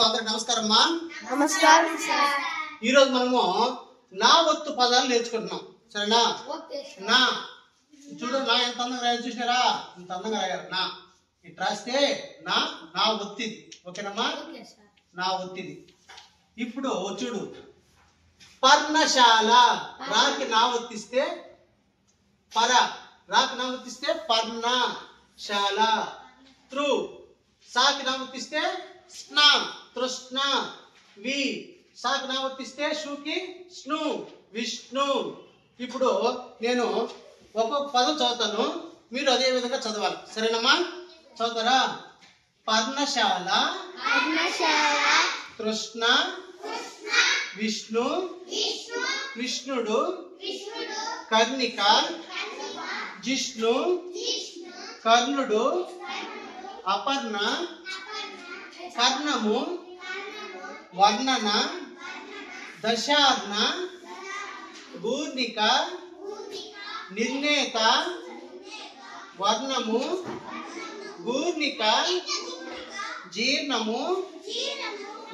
అందరికి నమస్కారం అమ్మా. నమస్కారం సార్. ఈ రోజు మనము నా ఒత్తు పదాలు నేర్చుకుంటున్నాం. సరేనా? నా చూడు, నా ఎంత అందంగా రాయాలి చూసినారా? ఇంత అందంగా రాయారు. నా ఇటు రాస్తే నా నా ఒత్తిది. ఓకేనమ్మా? నా ఒత్తిది. ఇప్పుడు చూడు, పర్ణశాల. రాకి నా ఒత్తిస్తే పర, రాకి నా ఒత్తిస్తే పర్ణశాల. త్రు సాకి నా ఒత్తిస్తే స్న, తృష్ణ. వి సాకి నా ఒత్తిస్తే షుకి స్ను, విష్ణు. ఇప్పుడు నేను ఒక్కొక్క పదం చదువుతాను, మీరు అదే విధంగా చదవాలి. సరేనమ్మా? చదువుతారా? పర్ణశాల, తృష్ణ, విష్ణు, కృష్ణుడు, కర్ణిక, జిష్ణు, కర్ణుడు, అపర్ణ, కర్ణము, వర్ణన, దశార్ణ, భూర్ణిక, నిర్ణేత, వర్ణము, భూర్ణిక, జీర్ణము,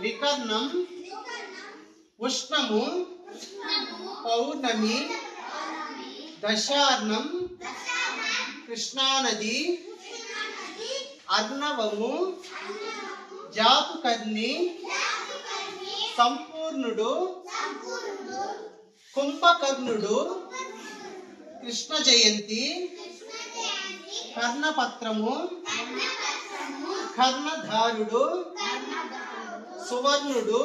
వికర్ణం, ఉష్ణము, పౌర్ణమి, దశార్ణం, కృష్ణానది, అర్ణవము, జాతుకర్ణి, సంపూర్ణుడు, కుంభకర్ణుడు, కృష్ణ జయంతి, కర్ణపత్రము, కర్ణధారుడు, సువర్ణుడు,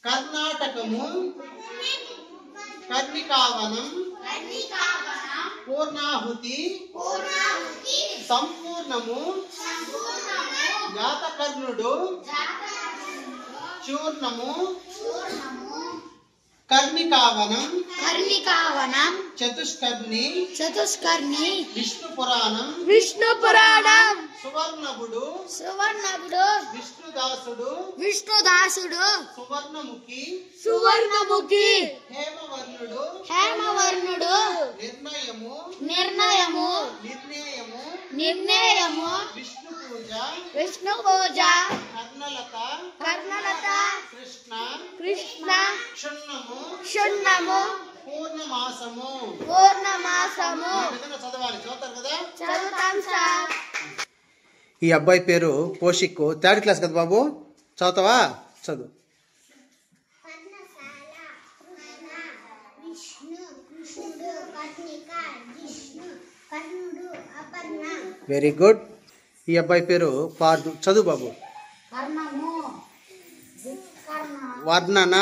కర్ణాటకము, కర్ణికావనం, పూర్ణాహుతి, సంపూర్ణము, జాతకర్ణుడు, చూర్ణము, కర్ణికావనం, చతుష్కర్ణి, విష్ణు పురాణం, సువర్ణముడు, విష్ణుదాసుడు, సువర్ణముఖి, హేమవర్ణుడు, నిర్ణయము, విష్ణు పూజ, కర్ణలత, కృష్ణ, క్షుణ్ణము, పూర్ణమాసము. చదవాలి. చదువుతారు కదా? చదువుతాం సార్. ఈ అబ్బాయి పేరు పోషిక్, 3rd క్లాస్ కదా బాబు? చదువుతావా? చదువు. Very good. ఈ అబ్బాయి పేరు పార్దు. చదువు బాబు. వర్ణన,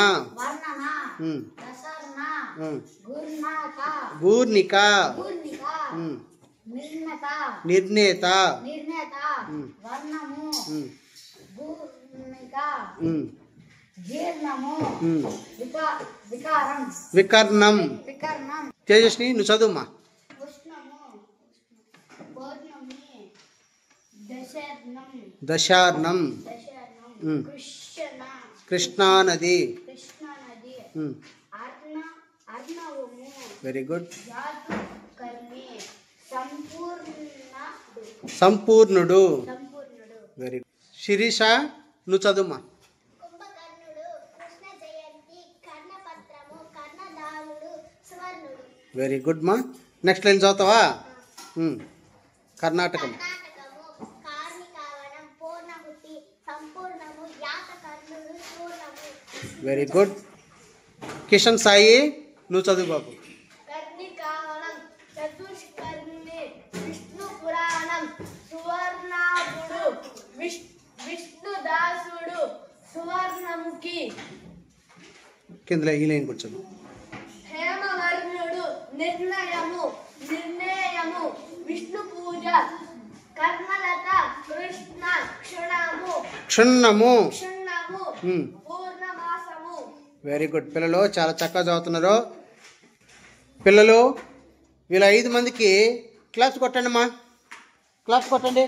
భూర్ణిక, నిర్ణేత, వికర్ణం. తేజస్ని నువ్వు చదువుమా. దశార్ణం, కృష్ణానది. Very good. సంపూర్ణుడు. Very good. శిరీష నువ్వు చదువుమా. వెరీ గుడ్ మా. నెక్స్ట్ లైన్ చదువుతావా? కర్ణాటకం. Very good. కిషన్ సాయి నువ్వు చదువు బాబు. విష్ణుదాసుడు, సువర్ణముఖి, కింద ఈ లైన్ కూర్చోండి. హేమవర్ణుడు, నిర్ణయము, విష్ణు పూజ, కర్ణలత, కృష్ణ, క్షుణ్ణము, పూర్ణమాసము. Very good. పిల్లలు చాలా చక్కగా చదువుతున్నారు. పిల్లలు వీళ్ళ 5 మందికి క్లాప్స్ కొట్టండి అమ్మా. క్లాప్స్ కొట్టండి.